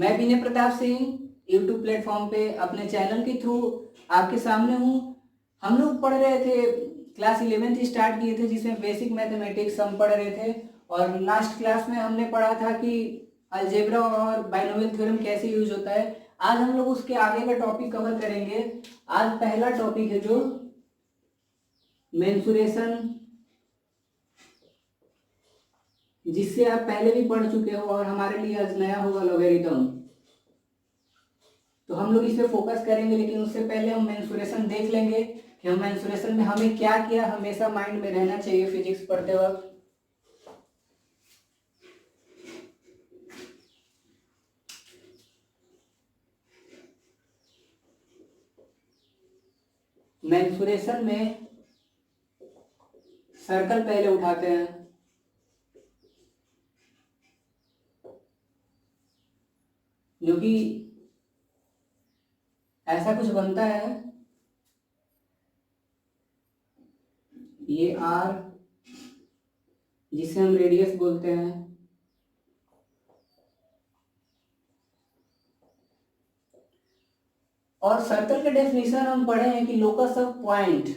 मैं विनय Pratap Singh YouTube platform पे अपने चैनल के थ्रू आपके सामने हूँ। हम लोग पढ़ रहे थे, क्लास 11th स्टार्ट किए थे जिसमें बेसिक मैथमेटिक्स हम पढ़ रहे थे और लास्ट क्लास में हमने पढ़ा था कि अलजेब्रा और बाइनोमियल थ्योरम कैसे यूज होता है। आज हम लोग उसके आगे का टॉपिक कवर करेंगे। आज पहला टॉपिक है जो मेंसुरेशन, जिससे आप पहले भी पढ़ चुके हो और हमारे लिए आज नया होगा लॉगरिथम। तो हम लोग इस पे फोकस करेंगे, लेकिन उससे पहले हम मेंसुरेशन देख लेंगे कि हम मेंसुरेशन में हमें क्या क्या हमेशा माइंड में रहना चाहिए फिजिक्स पढ़ते वक्त। मेंसुरेशन में सर्कल पहले उठाते हैं, जो कि ऐसा कुछ बनता है। ये आर, जिसे हम रेडियस बोलते हैं, और सर्कल के डेफिनेशन हम पढ़े हैं कि locus of point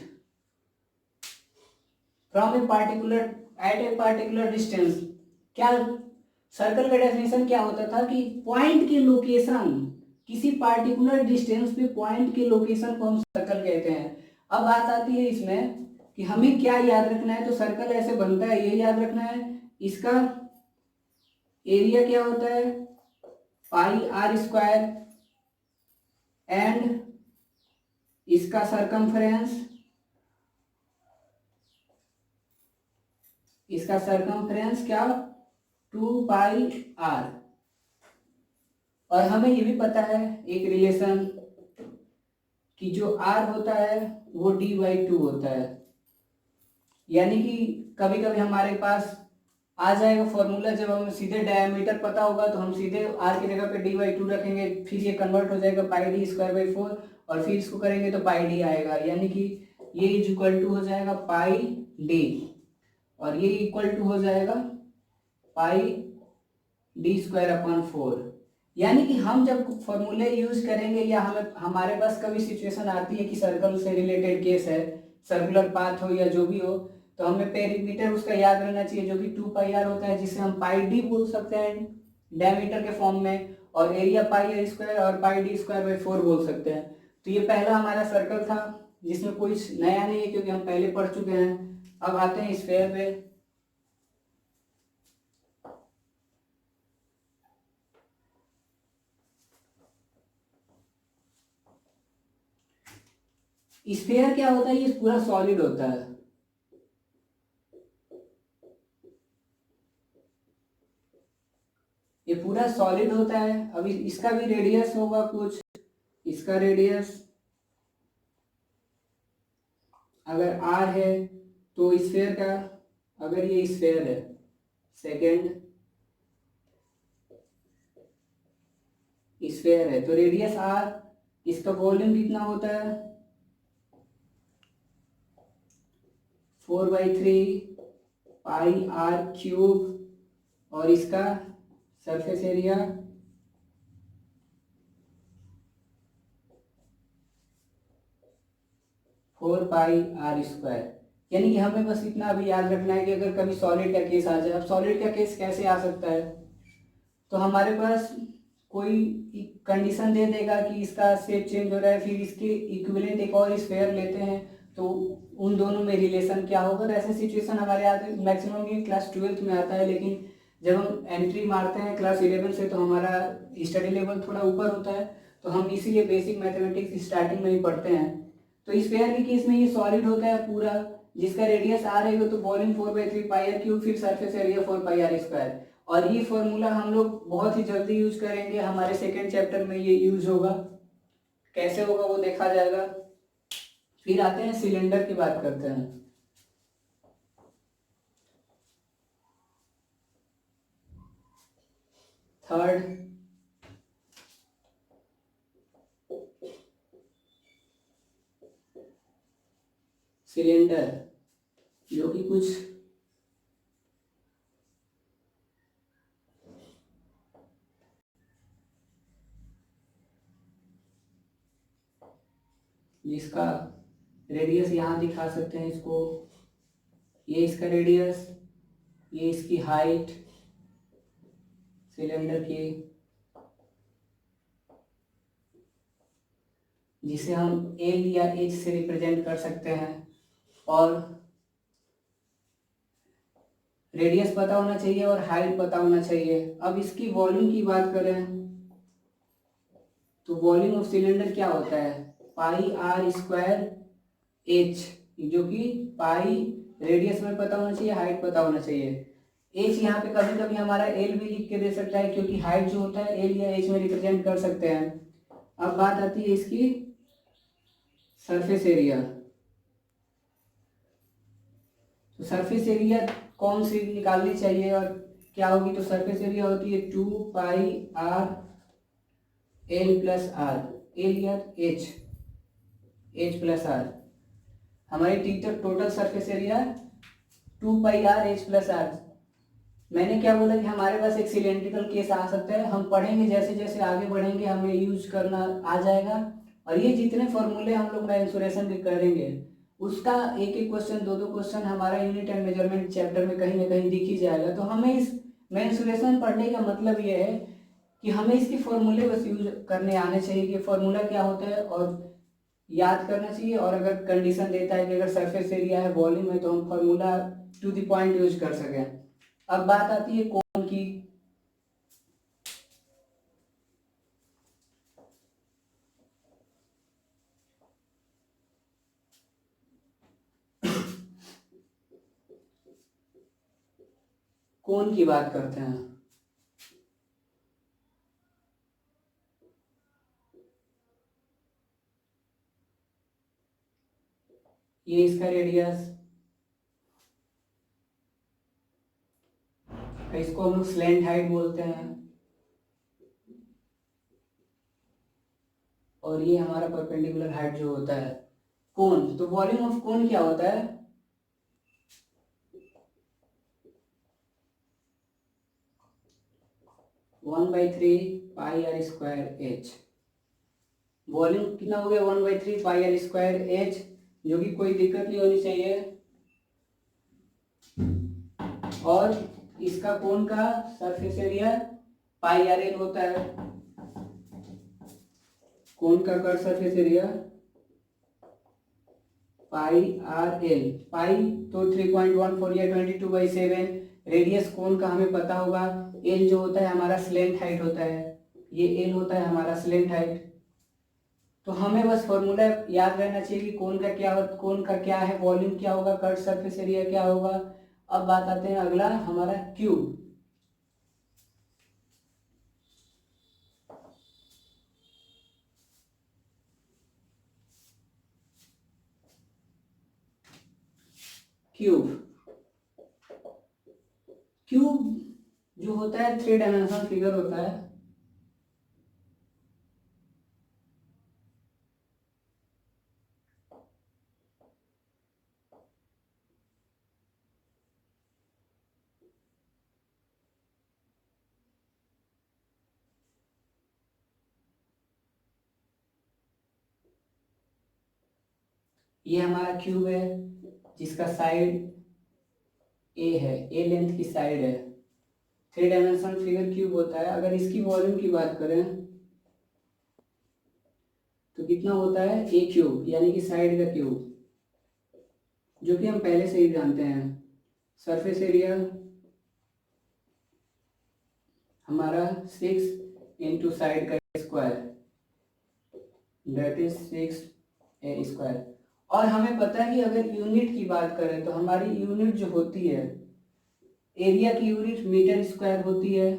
from a particular at a particular distance. क्या सर्कल का डेफिनेशन क्या होता था कि पॉइंट की लोकेशन, किसी पार्टिकुलर डिस्टेंस पे पॉइंट की लोकेशन को हम सर्कल कहते हैं। अब बात आती है इसमें कि हमें क्या याद रखना है। तो सर्कल ऐसे बनता है, ये याद रखना है। इसका एरिया क्या होता है, पाई आर स्क्वायर, एंड इसका सरकमफ्रेंस, क्या 2 पाई आर। और हमें ये भी पता है एक रिलेशन कि जो आर होता है वो d/2 होता है। यानी कि कभी कभी हमारे पास आ जाएगा फॉर्मूला, जब हमें सीधे डायमीटर पता होगा तो हम सीधे आर की जगह पे d/2 रखेंगे, फिर ये कन्वर्ट हो जाएगा πd²/4 और फिर इसको करेंगे तो πd आएगा। यानी कि ये इज इक्वल टू हो जाएगा πd और ये इक्वल टू हो जाएगा πd²/4। यानी कि हम जब फॉर्मूले यूज करेंगे या हमारे पास कभी सिचुएशन आती है कि सर्कल से रिलेटेड केस है, सर्कुलर पाथ हो या जो भी हो, तो हमें पेरीमीटर उसका याद रहना चाहिए जो कि 2 पाई आर होता है, जिसे हम πd बोल सकते हैं डायमीटर के फॉर्म में, और एरिया πr² और πd²/4 बोल सकते हैं। तो ये पहला हमारा सर्कल था जिसमें कुछ नया नहीं है क्योंकि हम पहले पढ़ चुके हैं। अब आते हैं स्फेयर पे। स्फेयर क्या होता है, ये पूरा सॉलिड होता है। ये पूरा सॉलिड होता है। अब इसका भी रेडियस होगा कुछ, इसका रेडियस अगर r है तो स्फेयर का, अगर ये स्फेयर है सेकेंड स्फेयर है तो रेडियस r, इसका वॉल्यूम कितना होता है 4/3 पाई आर क्यूब, और इसका surface area 4 pi r square. यानी कि हमें बस इतना भी याद रखना है कि अगर कभी सॉलिड का केस आ जाए। अब सॉलिड का केस कैसे आ सकता है, तो हमारे पास कोई कंडीशन दे देगा कि इसका शेप चेंज हो रहा है, फिर इसके इक्विवेलेंट एक और स्फेयर लेते हैं तो उन दोनों में रिलेशन क्या होगा। ऐसे सिचुएशन हमारे आते मैक्सिमम ये क्लास 12th में आता है, लेकिन जब हम एंट्री मारते हैं क्लास 11 से तो हमारा स्टडी लेवल थोड़ा ऊपर होता है, तो हम इसीलिए बेसिक मैथमेटिक्स स्टार्टिंग में ही पढ़ते हैं। तो स्फेयर के केस में ये सॉलिड होता है पूरा, जिसका रेडियस r रहेगा तो वॉल्यूम 4/3 पाई आर क्यूब, फिर surface area 4 pi r square. और ये फॉर्मूला हम लोग बहुत ही जल्दी यूज करेंगे, हमारे सेकेंड चैप्टर में ये यूज होगा। कैसे होगा वो देखा जाएगा। फिर आते हैं सिलेंडर की बात करते हैं। थर्ड सिलेंडर, जो कि कुछ जिसका रेडियस यहाँ दिखा सकते हैं इसको, ये इसका रेडियस, ये इसकी हाइट सिलेंडर की, जिसे हम एल या एच से रिप्रेजेंट कर सकते हैं। और रेडियस पता होना चाहिए और हाइट पता होना चाहिए। अब इसकी वॉल्यूम की बात करें तो वॉल्यूम ऑफ सिलेंडर क्या होता है, पाई आर स्क्वायर एच, जो कि पाई रेडियस में पता होना चाहिए, हाइट पता होना चाहिए। एच यहाँ पे कभी कभी हमारा एल भी लिख के दे सकता है, क्योंकि हाइट जो होता है एल या एच में रिप्रेजेंट कर सकते हैं। अब बात आती है इसकी सरफेस एरिया। तो सरफेस एरिया कौन सी निकालनी चाहिए और क्या होगी, तो सरफेस एरिया होती है 2 pi r l plus r, l या एच, एच प्लस आर। हमारी total surface area 2 pi r h plus r. मैंने क्या बोला कि हमारे पास एक सिलेंड्रिकल केस आ सकता है, हम पढ़ेंगे जैसे जैसे आगे बढ़ेंगे हमें यूज करना आ जाएगा। और ये जितने फॉर्मूले हम लोग मेंसुरेशन के करेंगे उसका एक एक क्वेश्चन, दो दो क्वेश्चन हमारा यूनिट एंड मेजरमेंट चैप्टर में कहीं ना कहीं दिख ही जाएगा। तो हमें इस मेंसुरेशन पढ़ने का मतलब ये है कि हमें इसके फॉर्मूले बस यूज करने आने चाहिए कि फॉर्मूला क्या होता है और याद करना चाहिए। और अगर कंडीशन देता है कि अगर सरफेस एरिया है, वॉल्यूम है, तो हम formula to the point use कर सकें। अब बात आती है कोण की। कोण की बात करते हैं। ये इसका रेडियस, इसको हम लोग स्लैंट हाइट बोलते हैं। और ये हमारा परपेंडिकुलर हाइट जो होता है कोण। तो वॉल्यूम ऑफ कोण क्या होता है, one by three pi r square h. Volume कितना हो गया, 1/3 पाई आर स्क्वायर एच, जो कि कोई दिक्कत नहीं होनी चाहिए। और इसका कोण का surface area pi r l होता है। कोण का curve surface area pi r l, pi तो 3.14 या 22/7। रेडियस कोण का हमें पता होगा, एल जो होता है हमारा स्लेंट हाइट होता है, ये एल होता है हमारा स्लेंट हाइट। तो हमें बस फॉर्मूला याद रहना चाहिए कि कोण का क्या है, वॉल्यूम क्या होगा, कर्व सरफेस एरिया क्या होगा। अब बात आते हैं अगला हमारा क्यूब। क्यूब, क्यूब जो होता है 3 डायमेंशनल फिगर होता है। ये हमारा क्यूब है जिसका साइड ए है, ए लेंथ की साइड है। 3 डायमेंशनल फिगर क्यूब होता है। अगर इसकी वॉल्यूम की बात करें तो कितना होता है, ए क्यूब, यानी कि साइड का क्यूब, जो कि हम पहले से ही जानते हैं। सरफेस एरिया हमारा 6 इंटू साइड का square, that is 6 A square. और हमें पता है कि अगर यूनिट की बात करें तो हमारी यूनिट जो होती है, एरिया की यूनिट मीटर स्क्वायर होती है,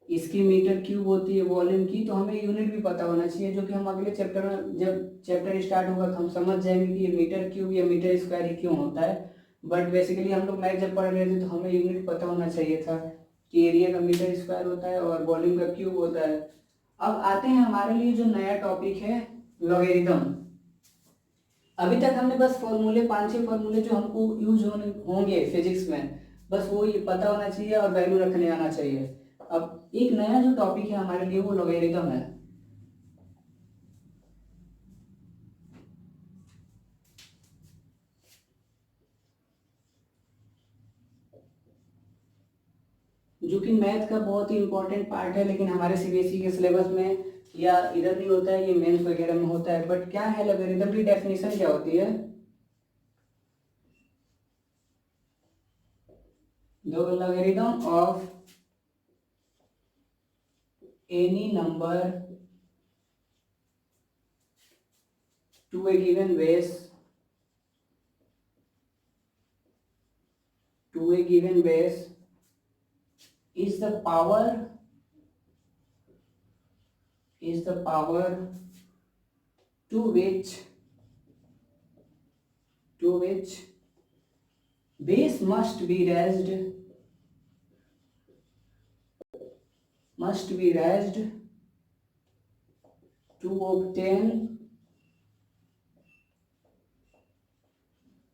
इसकी मीटर क्यूब होती है वॉल्यूम की। तो हमें यूनिट भी पता होना चाहिए, जो कि हम अगले चैप्टर में, जब चैप्टर स्टार्ट होगा तो हम समझ जाएंगे कि ये मीटर क्यूब या मीटर स्क्वायर ही क्यों होता है। बट बेसिकली हम लोग मैथ जब पढ़ रहे थे तो हमें यूनिट पता होना चाहिए था कि एरिया का मीटर स्क्वायर होता है और वॉल्यूम का क्यूब होता है। अब आते हैं हमारे लिए जो नया टॉपिक है, लॉगरिथम। अभी तक हमने बस फॉर्मूले, 5-6 फॉर्मूले जो हमको यूज होंगे फिजिक्स में, बस वो ये पता होना चाहिए और वैल्यू रखने आना चाहिए। अब एक नया जो टॉपिक है हमारे लिए वो लॉगरिथम है। जो कि मैथ का बहुत ही इंपॉर्टेंट पार्ट है, लेकिन हमारे सीबीएसई के सिलेबस में या इधर नहीं होता है, ये मेंस वगैरह में होता है। बट क्या है लॉगरिथम की डेफिनेशन क्या होती है? The logarithm of any number to a given base is the power to which base must be raised to obtain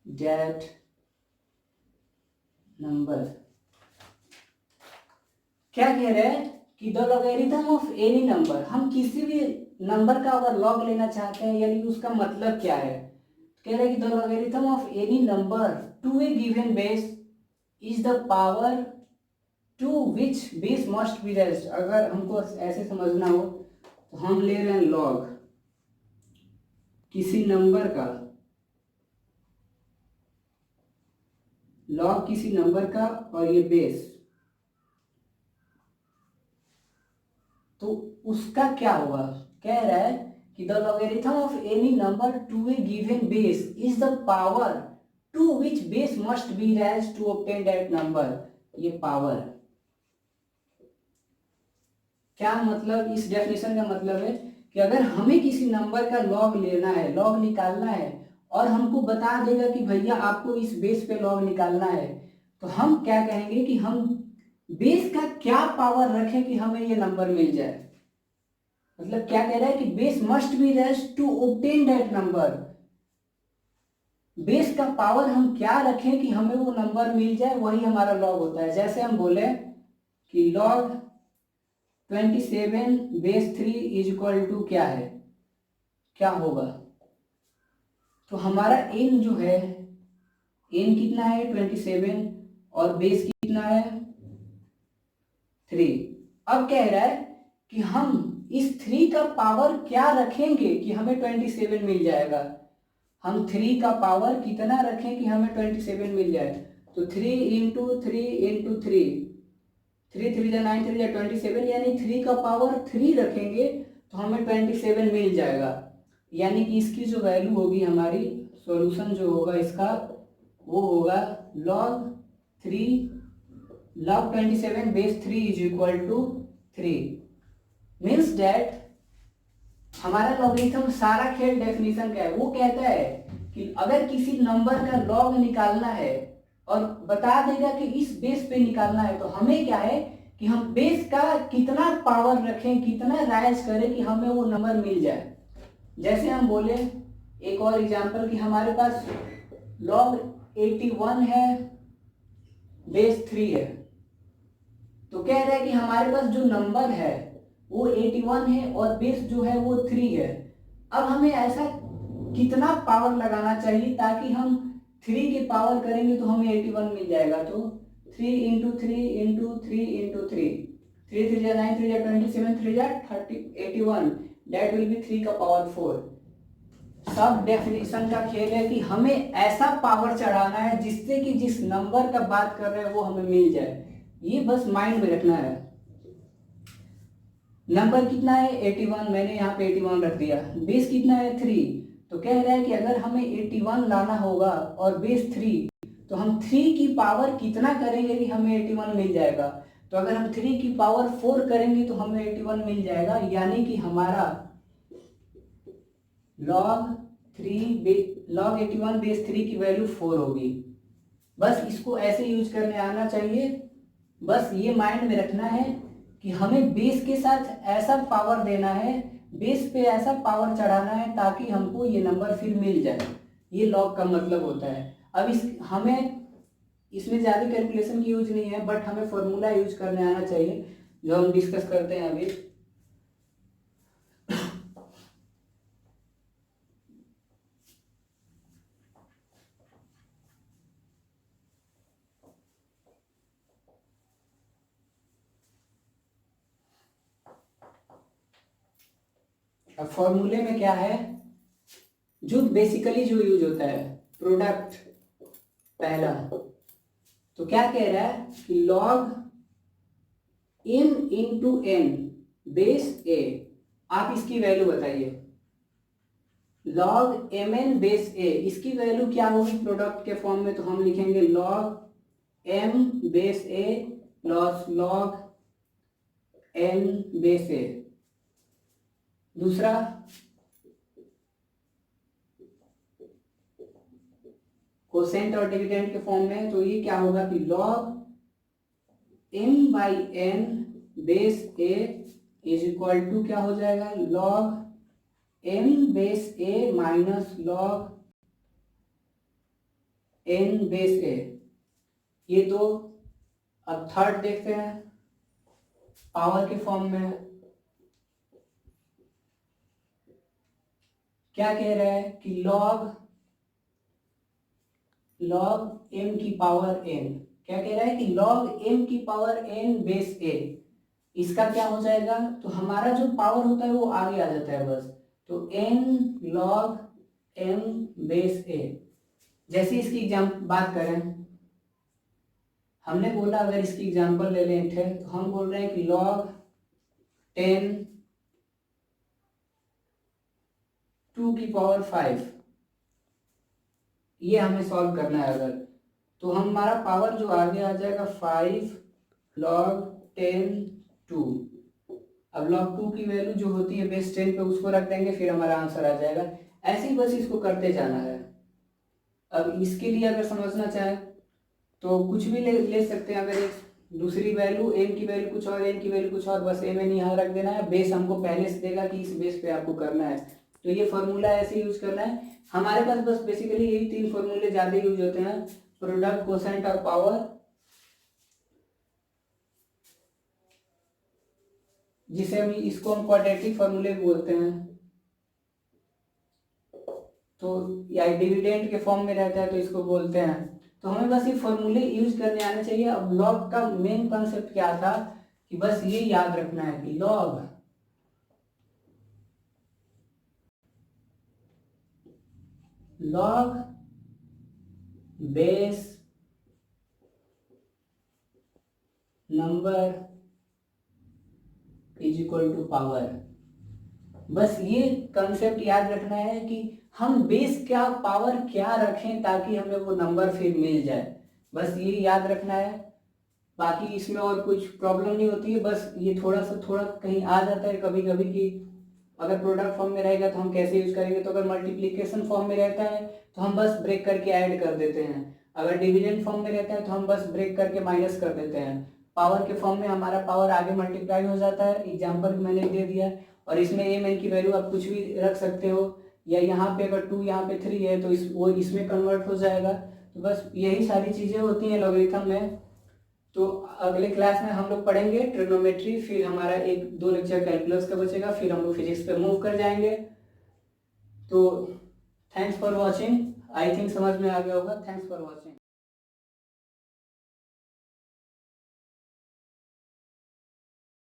that number। क्या कह रहे हैं कि the logarithm of any number, हम किसी भी नंबर का अगर लॉग लेना चाहते हैं, यानी उसका मतलब क्या है? कह रहे हैं कि the logarithm of any number to a given base is the power to which base must be raised. अगर हमको ऐसे समझना हो तो हम ले रहे हैं लॉग किसी नंबर का, और ये बेस, तो उसका क्या होगा? कह रहा है कि the logarithm of any number to a given base is the power to which base must be raised to obtain that number. ये पावर क्या मतलब? इस डेफिनेशन का मतलब है कि अगर हमें किसी नंबर का लॉग लेना है, लॉग निकालना है, और हमको बता देगा कि भैया आपको इस बेस पे लॉग निकालना है, तो हम क्या कहेंगे कि हम बेस का क्या पावर रखें कि हमें ये नंबर मिल जाए। मतलब क्या कह रहा है कि base must be raised to obtain that number. Base का पावर हम क्या रखें कि हमें वो नंबर मिल जाए, वही हमारा लॉग होता है। जैसे हम बोले कि log 27 base 3 is equal to क्या है, क्या होगा? तो हमारा एन जो है, एन कितना है 27, और बेस कितना है 3। अब कह रहा है कि हम इस 3 का पावर क्या रखेंगे कि हमें 27 मिल जाएगा। हम 3 का पावर कितना रखें कि हमें 27 मिल जाए? तो 3 इंटू 3 इंटू 3, 3 3 9 3 27, यानी 3 का पावर 3 रखेंगे तो हमें 27 मिल जाएगा। यानी कि इसकी जो वैल्यू होगी, हमारी सॉल्यूशन जो होगा इसका, वो होगा log 27 base 3 is equal to 3। Means that हमारा लॉगरिथम सारा खेल डेफिनेशन क्या है? वो कहता है कि अगर किसी नंबर का लॉग निकालना है और बता देगा कि इस बेस पे निकालना है, तो हमें क्या है कि हम बेस का कितना पावर रखें, कितना राइज करें कि हमें वो नंबर मिल जाए। जैसे हम बोले एक और एग्जांपल कि हमारे पास log 81 है, बेस 3 है, तो कह रहे हैं कि हमारे पास जो नंबर है वो 81 है और बेस जो है वो 3 है। अब हमें ऐसा कितना पावर लगाना चाहिए ताकि हम 3 की पावर करेंगे तो हमें 81 मिल जाएगा। तो 3 into 3 into 3 into 3, 3 3 9 3 27 3 30 81, that will be 3 का पावर 4। सब डेफिनेशन का खेल है कि हमें ऐसा पावर चढ़ाना है जिससे कि जिस नंबर का बात कर रहे हैं वो हमें मिल जाए। ये बस माइंड में रखना है। नंबर कितना है 81, मैंने यहाँ पे 81 रख दिया। बेस कितना है 3, तो कह रहा है कि अगर हमें 81 लाना होगा और बेस 3, तो हम 3 की पावर कितना करेंगे कि हमें 81 मिल जाएगा। तो अगर हम 3 की पावर 4 करेंगे तो हमें 81 मिल जाएगा। यानी कि हमारा log 81 बेस 3 की वैल्यू 4 होगी। बस इसको ऐसे यूज करने आना चाहिए। बस ये माइंड में रखना है कि हमें बेस के साथ ऐसा पावर देना है, बेस पे ऐसा पावर चढ़ाना है ताकि हमको ये नंबर फिर मिल जाए। ये लॉग का मतलब होता है। अब हमें इसमें ज़्यादा कैलकुलेशन की यूज नहीं है, बट हमें फॉर्मूला यूज करने आना चाहिए जो हम डिस्कस करते हैं अभी। अब फॉर्मूले में क्या है, जो बेसिकली जो यूज होता है प्रोडक्ट पहला, तो क्या कह रहा है कि log m into n base a, आप इसकी वैल्यू बताइए। लॉग mn बेस a, इसकी वैल्यू क्या होगी प्रोडक्ट के फॉर्म में, तो हम लिखेंगे log m base a plus log n base a। दूसरा कोसेंट और डिविडेंड के फॉर्म में, तो ये क्या होगा कि log m by n base a is equal to क्या हो जाएगा, log m base a minus log n base a। ये तो अब थर्ड देखते हैं पावर के फॉर्म में। क्या कह रहा है कि लॉग m की पावर n, क्या कह रहा है कि log m की पावर n बेस a, इसका क्या हो जाएगा, तो हमारा जो पावर होता है वो आगे आ जाता है बस, तो n log m base a। जैसे इसकी एग्जाम्पल बात करें, हमने बोला अगर इसकी एग्जाम्पल ले लें थे, तो हम बोल रहे हैं कि log 10 2 की पावर 5, ये हमें सॉल्व करना है अगर, तो हमारा पावर जो आगे आ जाएगा 5 log 10 2। अब log 2 की वैल्यू जो होती है बेस 10 पे उसको रख देंगे, फिर हमारा आंसर आ जाएगा। ऐसे ही बस इसको करते जाना है। अब इसके लिए अगर समझना चाहे तो कुछ भी ले सकते हैं। अगर एक दूसरी वैल्यू m की वैल्यू कुछ और n की वैल्यू कुछ और, बस m n यहाँ रख देना है। बेस हमको पहले से देगा कि इस बेस पे आपको करना है, तो ये फॉर्मूला ऐसे यूज करना है। हमारे पास बस बेसिकली यही तीन फॉर्मूले ज्यादा यूज होते हैं, प्रोडक्ट, कोसेंट और पावर, जिसे हम इसको हम क्वाड्रेटिक फॉर्मूले बोलते हैं। तो या डिविडेंड के फॉर्म में रहता है तो इसको बोलते हैं। तो हमें बस ये फॉर्मूले यूज करने आने चाहिए। अब लॉग का मेन कॉन्सेप्ट क्या था कि बस ये याद रखना है कि log base number is equal to power. बस ये कंसेप्ट याद रखना है कि हम बेस क्या पावर क्या रखें ताकि हमें वो नंबर फिर मिल जाए, बस ये याद रखना है। बाकी इसमें और कुछ प्रॉब्लम नहीं होती है, बस ये थोड़ा कहीं आ जाता है कभी कभी कि अगर प्रोडक्ट फॉर्म में रहेगा तो हम कैसे यूज करेंगे, तो अगर मल्टीप्लिकेशन फॉर्म में रहता है तो हम बस ब्रेक करके ऐड कर देते हैं, अगर डिवीजन फॉर्म में रहता है तो हम बस ब्रेक करके माइनस कर देते हैं। पावर के फॉर्म में हमारा पावर आगे मल्टीप्लाई हो जाता है, एग्जाम्पल मैंने दे दिया। और इसमें एम एन की वैल्यू आप कुछ भी रख सकते हो, या यहाँ पे अगर 2 यहाँ पे 3 है तो वो इसमें कन्वर्ट हो जाएगा। तो बस यही सारी चीज़ें होती हैं लॉगरिथम में। तो अगले क्लास में हम लोग पढ़ेंगे ट्रिग्नोमेट्री, फिर हमारा 1-2 लेक्चर कैलकुलस का बचेगा, फिर हम लोग फिजिक्स पे मूव कर जाएंगे। तो thanks for watching, I think समझ में आ गया होगा। Thanks for watching.